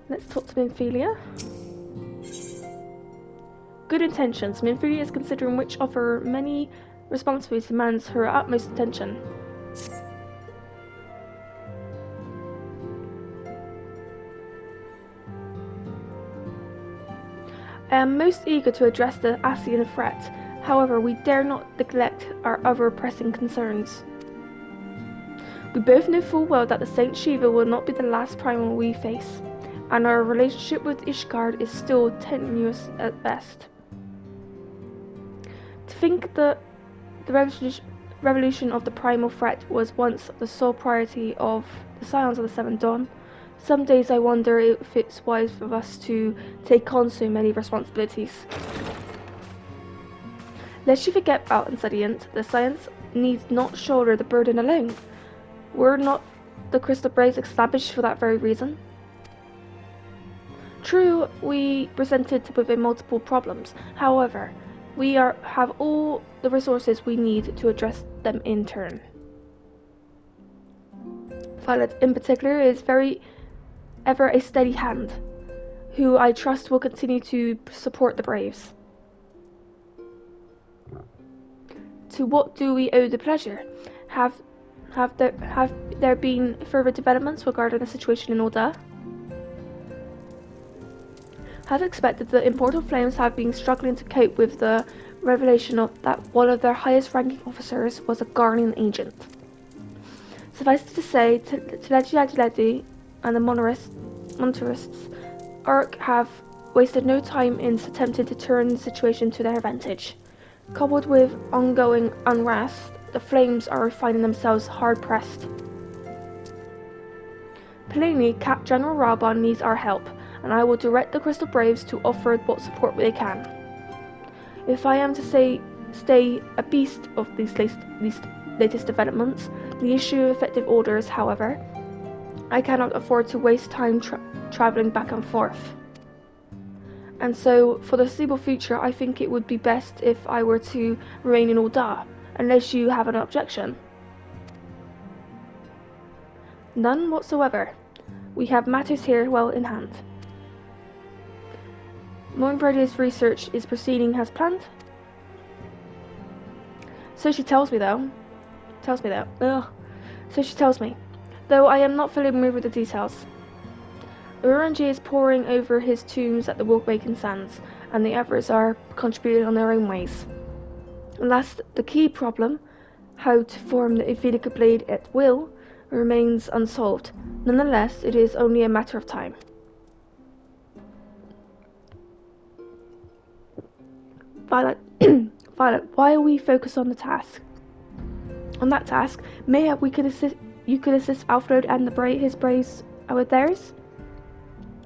Let's talk to Minfilia. Good intentions. Minfilia is considering which of her many responsibilities demands her utmost attention. I am most eager to address the Asian threat. However, we dare not neglect our other pressing concerns. We both know full well that the Saint Shiva will not be the last primal we face, and our relationship with Ishgard is still tenuous at best. To think the revolution of the primal threat was once the sole priority of the Scions of the Seventh Dawn, some days I wonder if it's wise for us to take on so many responsibilities. Lest you forget about Incedient, the Scions need not shoulder the burden alone. Were not the Crystal Braves established for that very reason? True, we presented with multiple problems. However, we have all the resources we need to address them in turn. Violet, in particular, is ever a steady hand, who I trust will continue to support the Braves. To what do we owe the pleasure? Have there been further developments regarding the situation in Ul'dah? As expected, the Immortal Flames have been struggling to cope with the revelation that one of their highest-ranking officers was a Guardian agent. Suffice it to say, Tleddy and the Monterists have wasted no time in attempting to turn the situation to their advantage. Coupled with ongoing unrest, the Flames are finding themselves hard-pressed. Plainly, General Raubon needs our help, and I will direct the Crystal Braves to offer what support they can. If I am to stay abreast of these latest developments, the issue of effective orders, however, I cannot afford to waste time travelling back and forth. And so, for the foreseeable future, I think it would be best if I were to remain in Ul'dah, unless you have an objection. None whatsoever. We have matters here well in hand. Moonbird's research is proceeding as planned. So she tells me, though. So she tells me, though I am not familiar with the details. Uranji is poring over his tombs at the Wilkwaken Sands, and the others are contributing on their own ways. Last, the key problem, how to form the Evilica blade at will, remains unsolved. Nonetheless, it is only a matter of time. Violet, why are we focused on the task? On that task, mayhap you could assist Alfred and his braves with theirs?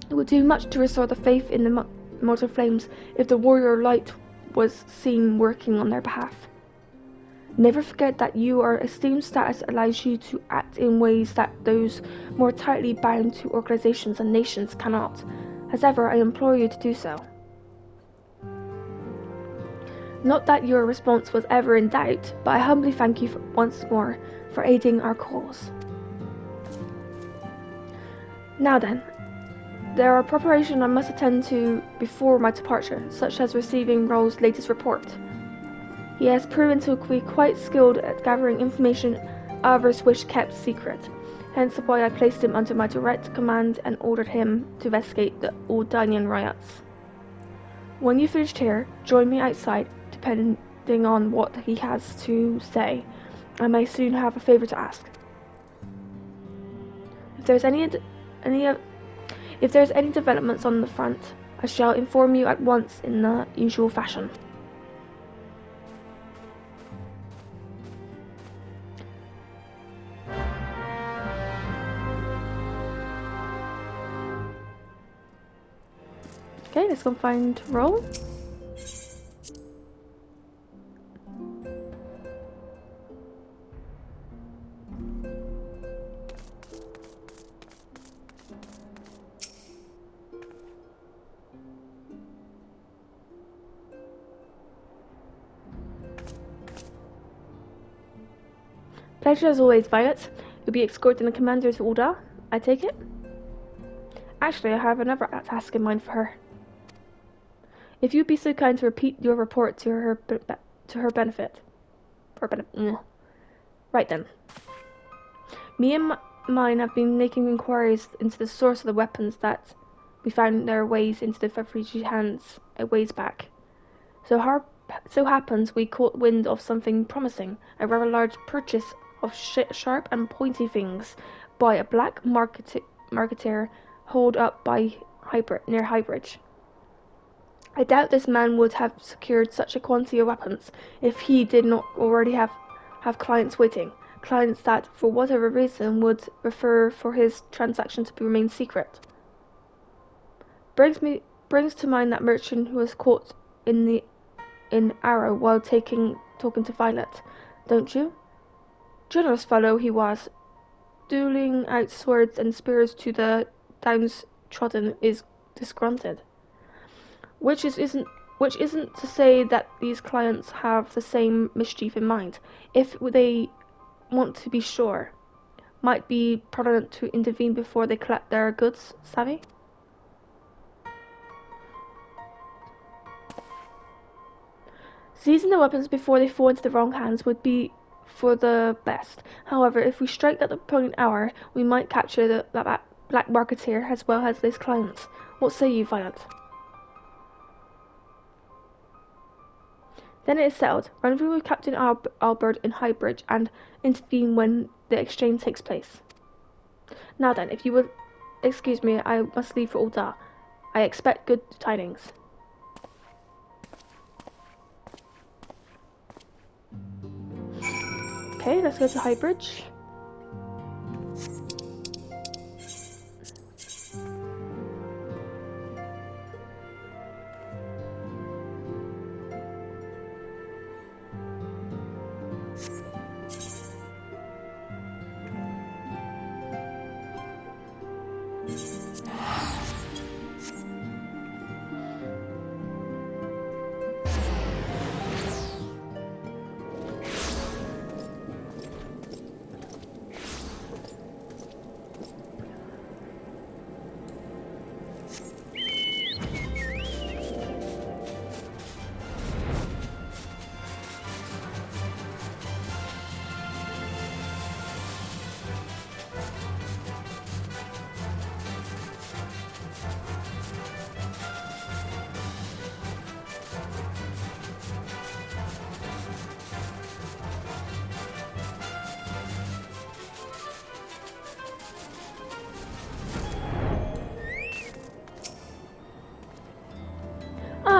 It would do much to restore the faith in the Immortal Flames if the warrior light was seen working on their behalf. Never forget that your esteemed status allows you to act in ways that those more tightly bound to organizations and nations cannot. As ever, I implore you to do so. Not that your response was ever in doubt, but I humbly thank you once more for aiding our cause. Now then, there are preparations I must attend to before my departure, such as receiving Roll's latest report. He has proven to be quite skilled at gathering information others wish kept secret, hence why I placed him under my direct command and ordered him to investigate the Ul'dahnian riots. When you finished here, join me outside. Depending on what he has to say, I may soon have a favor to ask. If there's any developments on the front, I shall inform you at once in the usual fashion. Okay, let's go find Roll. Pleasure as always, Violet. You'll be escorting the commander to Ul'dah, I take it? Actually, I have another task in mind for her. If you'd be so kind to repeat your report to her benefit. Right then. Me and mine have been making inquiries into the source of the weapons that we found their ways into the refugee hands a ways back. So happens we caught wind of something promising, a rather large purchase of sharp and pointy things by a black marketeer holed up by near Highbridge. I doubt this man would have secured such a quantity of weapons if he did not already have clients waiting, clients that, for whatever reason, would prefer for his transaction to remain secret. Brings to mind that merchant who was caught in Arrow while talking to Violet, don't you? Generous fellow he was, dueling out swords and spears to the downtrodden is disgruntled. Which isn't to say that these clients have the same mischief in mind. If they want to be sure, might be prudent to intervene before they collect their goods, savvy? Seizing the weapons before they fall into the wrong hands would be for the best. However, if we strike at the appointed hour, we might capture the black marketeer as well as his clients. What say you, Violet? Then it is settled. Rendezvous with Captain Albert in Highbridge and intervene when the exchange takes place. Now then, if you would excuse me, I must leave for Ulda. I expect good tidings. Okay, let's go to Highbridge.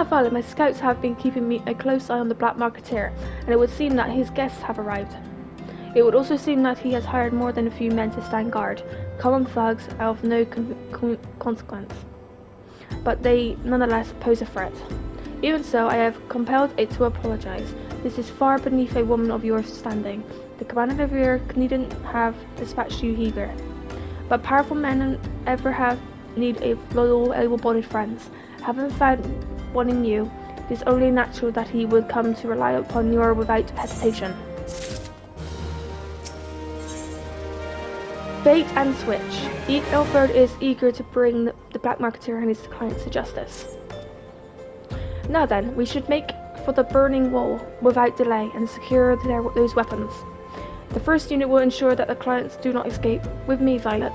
Violet, my scouts have been keeping a close eye on the black marketeer, and it would seem that his guests have arrived. It would also seem that he has hired more than a few men to stand guard, common thugs of no consequence. But they nonetheless pose a threat. Even so, I have compelled it to apologize. This is far beneath a woman of your standing. The commander of your needn't have dispatched you hither. But powerful men ever have need a loyal, able-bodied friends. Having found one in you, it is only natural that he would come to rely upon you without hesitation. Bait and switch. Elford is eager to bring the black marketeer and his clients to justice. Now then, we should make for the burning wall without delay and secure those weapons. The first unit will ensure that the clients do not escape. With me, Violet.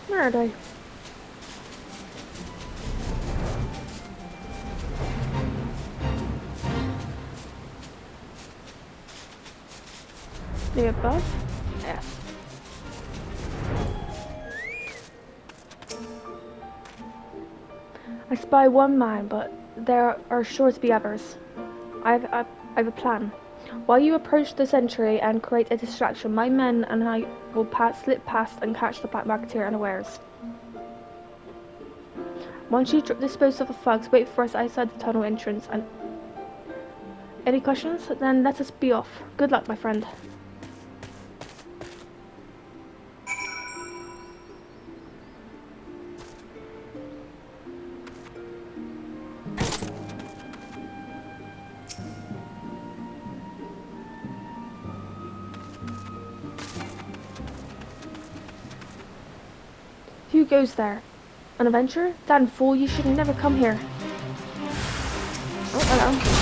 Where are they? Maybe above? Yes. I spy one man, but there are sure to be others. I have a plan. While you approach the sentry and create a distraction, my men and I will slip past and catch the black marketeer unawares. Once you dispose of the thugs, wait for us outside the tunnel entrance. And any questions? Then let us be off. Good luck, my friend. Who goes there? An adventurer? Damn fool, you should never come here. Oh, hello.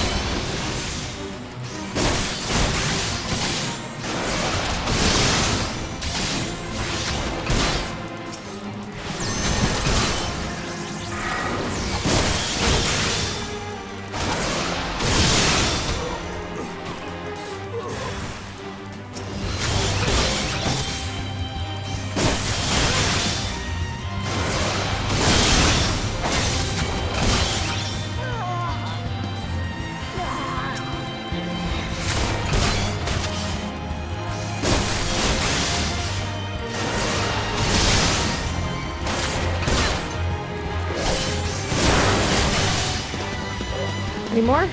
Any more?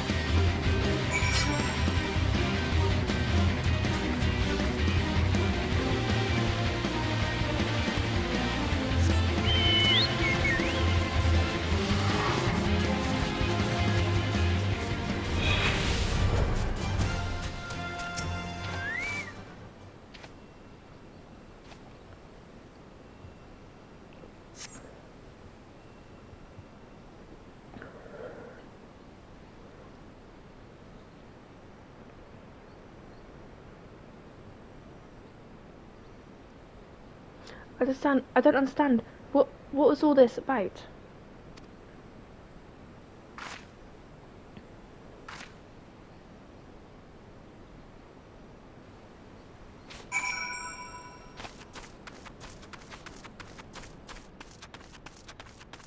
I don't understand. What was all this about?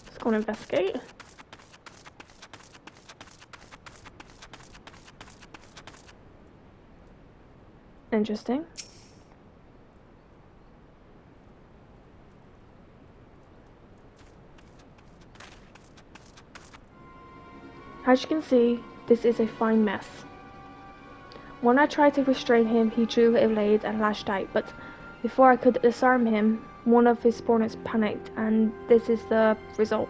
Let's go and investigate. Interesting. As you can see, this is a fine mess. When I tried to restrain him, he drew a blade and lashed out, but before I could disarm him, one of his spawners panicked, and this is the result.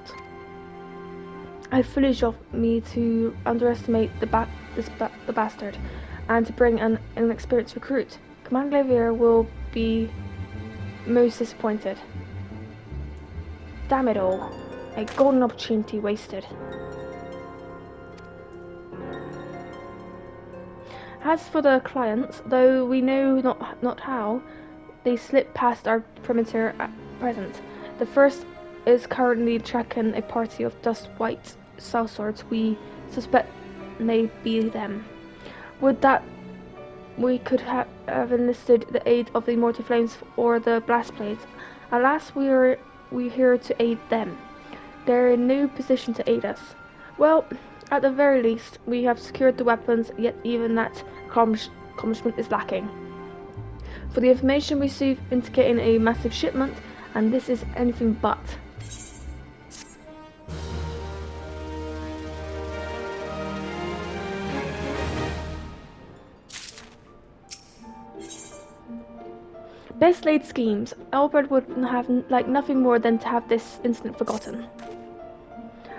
How foolish of me to underestimate the bastard, and to bring an inexperienced recruit. Commander Lavier will be most disappointed. Damn it all. A golden opportunity wasted. As for the clients, though we know not how, they slip past our perimeter at present. The first is currently tracking a party of dust white sellswords we suspect may be them. Would that we could have enlisted the aid of the Immortal Flames or the Blast Blades. Alas, we're here to aid them. They're in no position to aid us. Well, at the very least, we have secured the weapons, yet even that accomplishment is lacking. For the information we received indicating a massive shipment, and this is anything but. Best laid schemes. Albert would have like nothing more than to have this incident forgotten.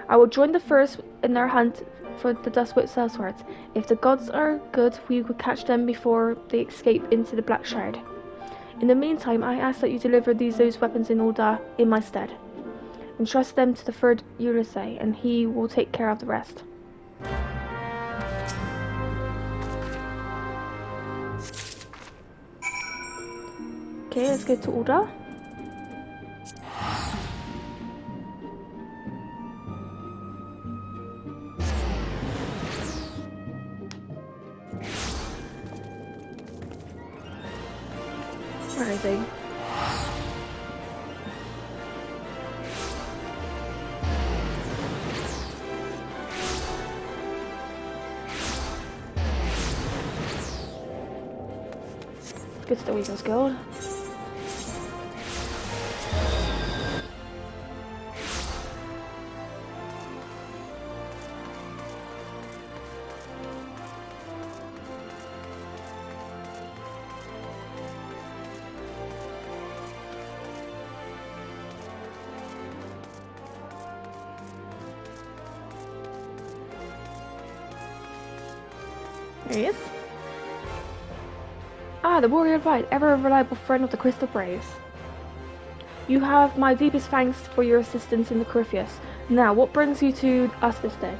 I will join the first in their hunt for the Dustwit sellswords. If the gods are good, we will catch them before they escape into the Black Shard. In the meantime, I ask that you deliver those weapons in order in my stead. Entrust them to the third Ulysses, and he will take care of the rest. Okay, let's go to order. privacy. Good to the Weasel's Guild. There he is. Ah, the warrior replied, ever reliable friend of the Crystal Braves. You have my deepest thanks for your assistance in the Corypheus. Now, what brings you to us this day?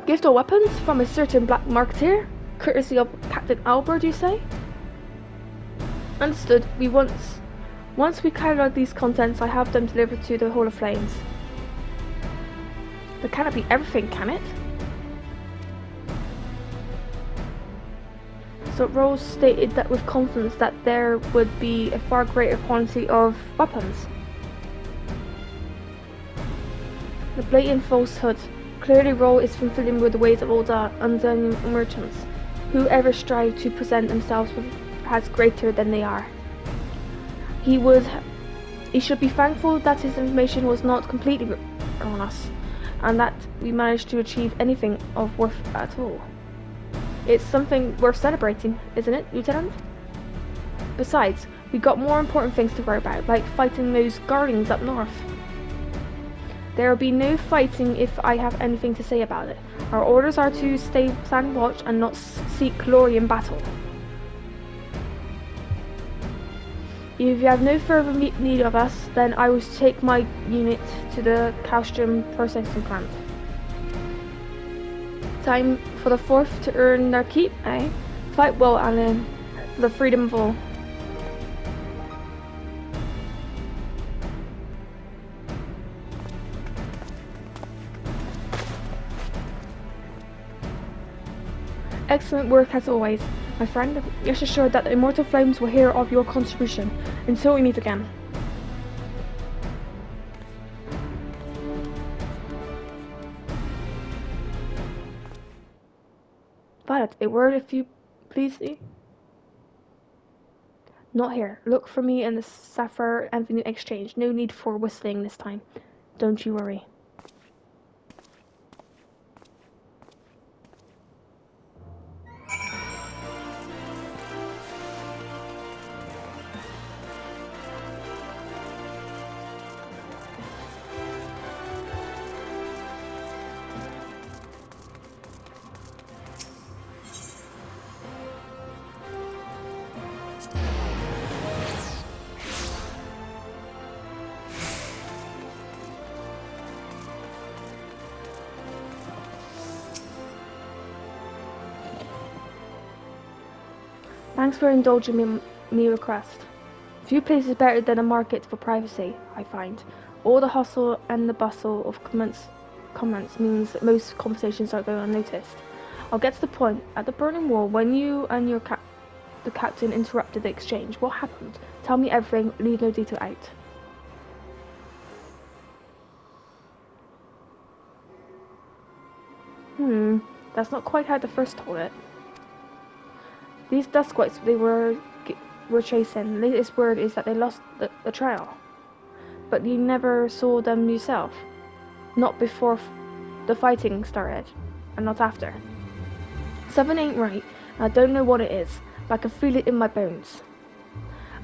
Gift of weapons from a certain black marketeer, courtesy of Captain Albert, you say? Understood. Once we carry out these contents, I have them delivered to the Hall of Flames. But cannot be everything, can it? So Rose stated that with confidence that there would be a far greater quantity of weapons. The blatant falsehood. Clearly Rose is fulfilling with the ways of all the undone merchants, who ever strive to present themselves as greater than they are. He should be thankful that his information was not completely on us, and that we managed to achieve anything of worth at all. It's something worth celebrating, isn't it, Lieutenant? Besides, we got more important things to worry about, like fighting those guardians up north. There will be no fighting if I have anything to say about it. Our orders are to stand watch and not seek glory in battle. If you have no further need of us, then I will take my unit to the Calstrom processing plant. Time for the fourth to earn their keep, eh? Fight well, Alan, for the freedom of all. Excellent work as always, my friend. Rest assured that the Immortal Flames will hear of your contribution until we meet again. Violet, a word if you please. Not here. Look for me in the Sapphire Avenue Exchange. No need for whistling this time. Don't you worry. Thanks for indulging me request. Few places better than a market for privacy, I find. All the hustle and the bustle of comments means that most conversations are going unnoticed. I'll get to the point. At the Burning Wall, when you and the captain interrupted the exchange, what happened? Tell me everything, leave no detail out. That's not quite how the first told it. These Duskwhites they were chasing. Latest word is that they lost the trail. But you never saw them yourself. Not before the fighting started, and not after. Something ain't right, and I don't know what it is, but I can feel it in my bones.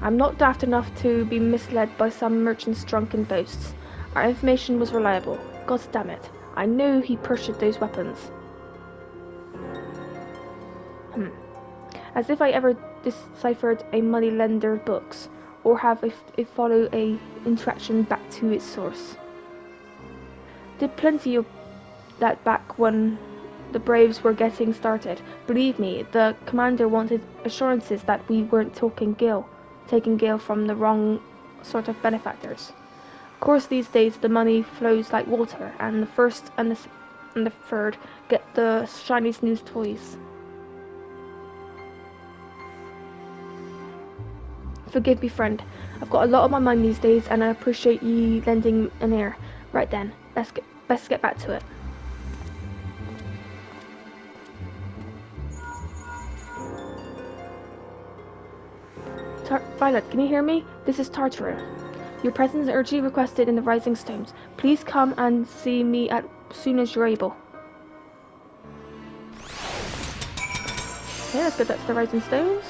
I'm not daft enough to be misled by some merchant's drunken boasts. Our information was reliable. God damn it. I knew he purchased those weapons. As if I ever deciphered a money-lender books, or have followed a interaction back to its source. Did plenty of that back when the Braves were getting started. Believe me, the commander wanted assurances that we weren't taking Gil from the wrong sort of benefactors. Of course, these days the money flows like water, and the first and the third get the shiniest new toys. Forgive me, friend. I've got a lot on my mind these days, and I appreciate ye lending an ear. Right then, let's get back to it. Violet, can you hear me? This is Tartaru. Your presence is urgently requested in the Rising Stones. Please come and see me as soon as you're able. Okay, let's get back to the Rising Stones.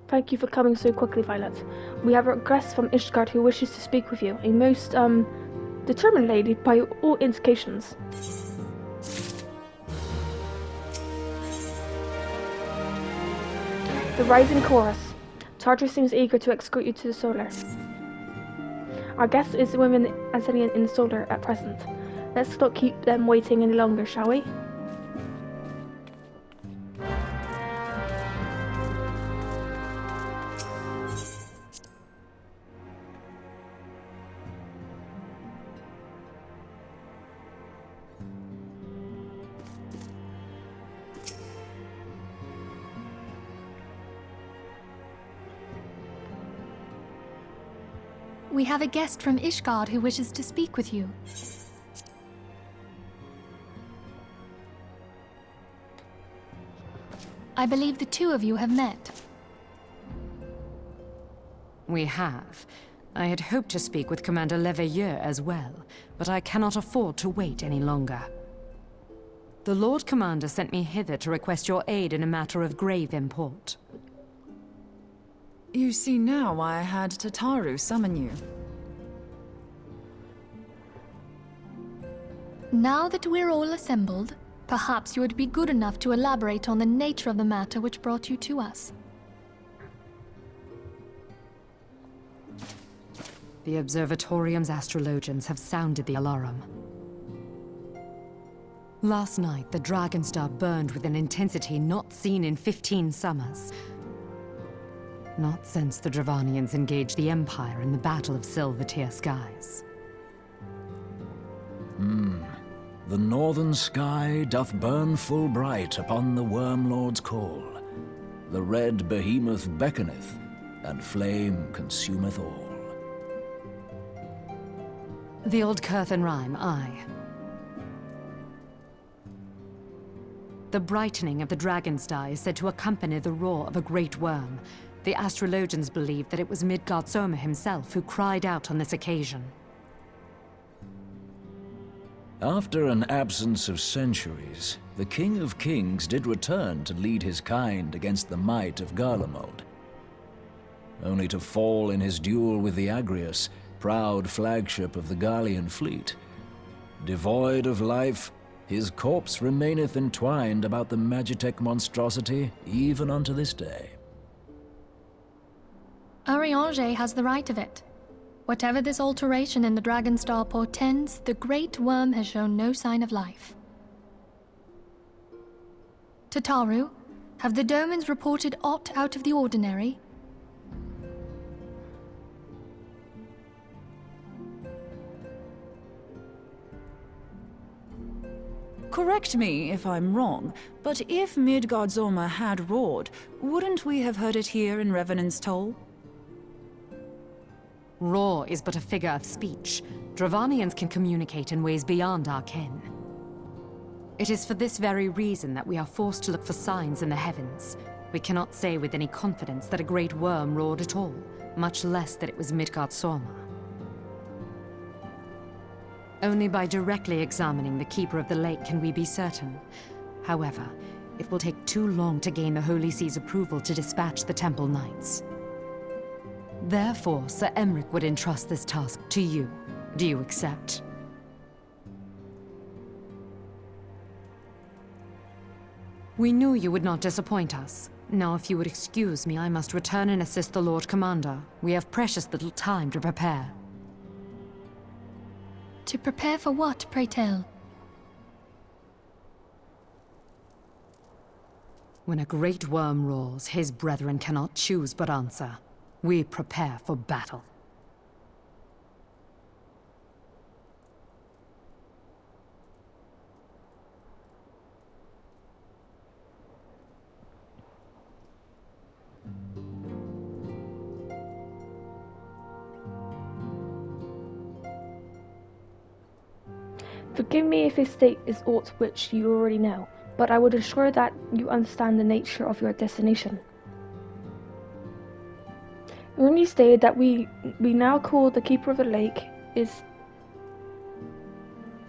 Thank you for coming so quickly, Violet. We have a guest from Ishgard who wishes to speak with you. A most, determined lady by all indications. The Rising Chorus. Tartar seems eager to escort you to the Solar. Our guest is the women Azelian in the Solar at present. Let's not keep them waiting any longer, shall we? We have a guest from Ishgard who wishes to speak with you. I believe the two of you have met. We have. I had hoped to speak with Commander Leveilleur as well, but I cannot afford to wait any longer. The Lord Commander sent me hither to request your aid in a matter of grave import. You see now why I had Tataru summon you. Now that we're all assembled, perhaps you would be good enough to elaborate on the nature of the matter which brought you to us. The Observatorium's astrologians have sounded the alarm. Last night, the Dragonstar burned with an intensity not seen in 15 summers. Not since the Dravanians engaged the Empire in the Battle of Silvertear Skies. The northern sky doth burn full bright upon the Wormlord's call. The red behemoth beckoneth, and flame consumeth all. The old Curthan rhyme, aye. The brightening of the Dragonstar is said to accompany the roar of a great worm. The astrologians believe that it was Midgard himself who cried out on this occasion. After an absence of centuries, the King of Kings did return to lead his kind against the might of Garlemald, only to fall in his duel with the Agrius, proud flagship of the Gallian fleet. Devoid of life, his corpse remaineth entwined about the Magitech monstrosity even unto this day. Ariange has the right of it. Whatever this alteration in the Dragonstar portends, the Great Worm has shown no sign of life. Tataru, have the Domans reported aught out of the ordinary? Correct me if I'm wrong, but if Midgardsormr had roared, wouldn't we have heard it here in Revenant's Toll? Roar is but a figure of speech. Dravanians can communicate in ways beyond our ken. It is for this very reason that we are forced to look for signs in the heavens. We cannot say with any confidence that a great worm roared at all, much less that it was Midgardsormr. Only by directly examining the Keeper of the Lake can we be certain. However, it will take too long to gain the Holy See's approval to dispatch the Temple Knights. Therefore, Sir Emric would entrust this task to you. Do you accept? We knew you would not disappoint us. Now, if you would excuse me, I must return and assist the Lord Commander. We have precious little time to prepare. To prepare for what, pray tell? When a great worm roars, his brethren cannot choose but answer. We prepare for battle. Forgive me if this state is aught which you already know, but I would assure that you understand the nature of your destination. Ernie stated that we now call the Keeper of the Lake is...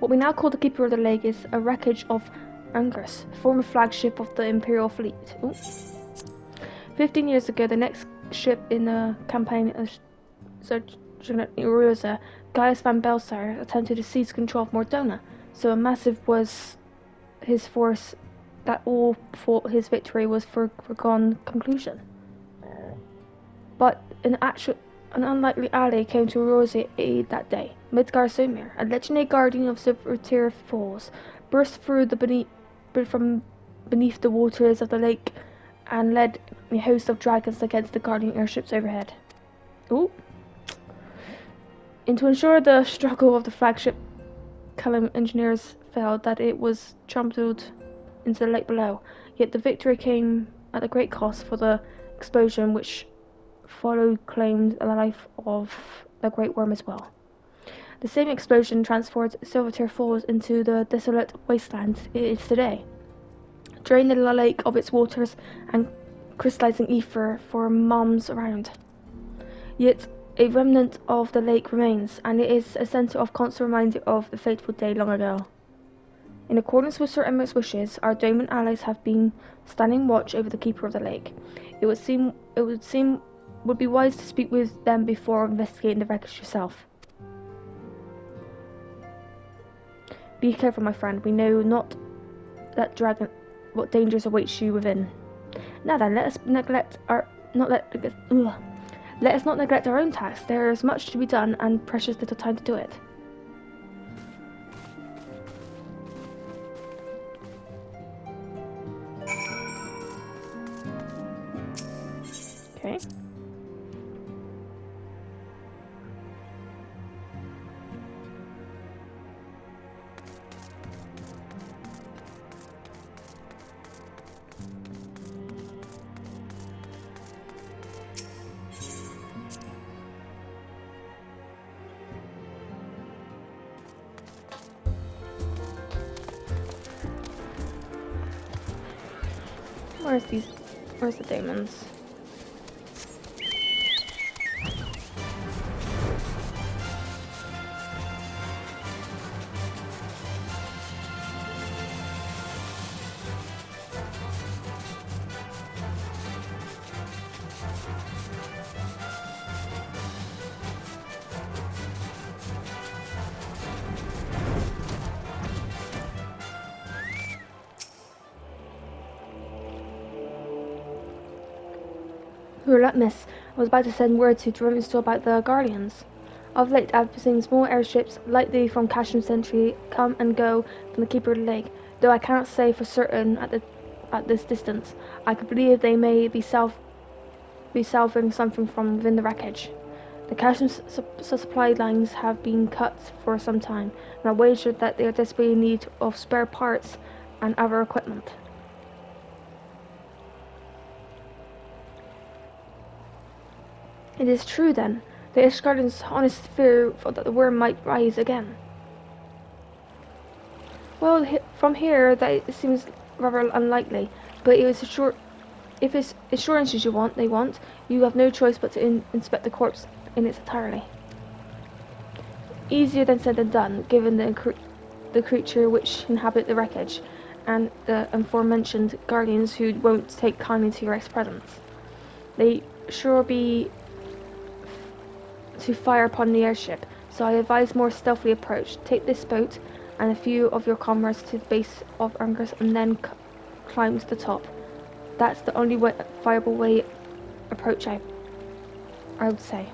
What we now call the Keeper of the Lake is a wreckage of Angus, former flagship of the Imperial fleet. Ooh. 15 years ago, the next ship in the campaign of Rosa, Gaius van Belsar, attempted to seize control of Mordona, so massive was his force that all thought his victory was foregone conclusion. But an unlikely ally came to Rosa's aid that day. Midgar Somir, a legendary guardian of Silvertear Falls, burst through from beneath the waters of the lake and led a host of dragons against the guardian airships overhead. Ooh. And to ensure the struggle of the flagship, Callum engineers felt that it was trampled into the lake below. Yet the victory came at a great cost, for the explosion which followed claimed the life of the Great Worm as well. The same explosion transformed Silvertear Falls into the desolate wasteland it is today, draining the lake of its waters and crystallizing ether for miles around. Yet a remnant of the lake remains, and it is a center of constant reminder of the fateful day long ago. In accordance with Sir Emmert's wishes, our Doman allies have been standing watch over the Keeper of the Lake. It would be wise to speak with them before investigating the wreckage yourself. Be careful, my friend. We know not that dragon what dangers await you within. Now then, let us not neglect our own task. There is much to be done and precious little time to do it. Okay. Where's the demons? Miss, I was about to send word to Drumminster about the Guardians. Of late, I've seen small airships, likely from Casham Sentry, come and go from the Keeper of the Lake, though I cannot say for certain at this distance. I could believe they may be salving something from within the wreckage. The Casham supply lines have been cut for some time, and I wager that they are desperately in need of spare parts and other equipment. It is true, then. The Ishgarden's honest fear that the worm might rise again. Well, from here, that seems rather unlikely, but if it's assurances you want, you have no choice but to inspect the corpse in its entirety. Easier than said than done, given the creature which inhabit the wreckage, and the aforementioned guardians who won't take kindly to your presence. They sure be to fire upon the airship, so I advise more stealthy approach. Take this boat and a few of your comrades to the base of Angus and then climb to the top. That's the only viable way approach I would say.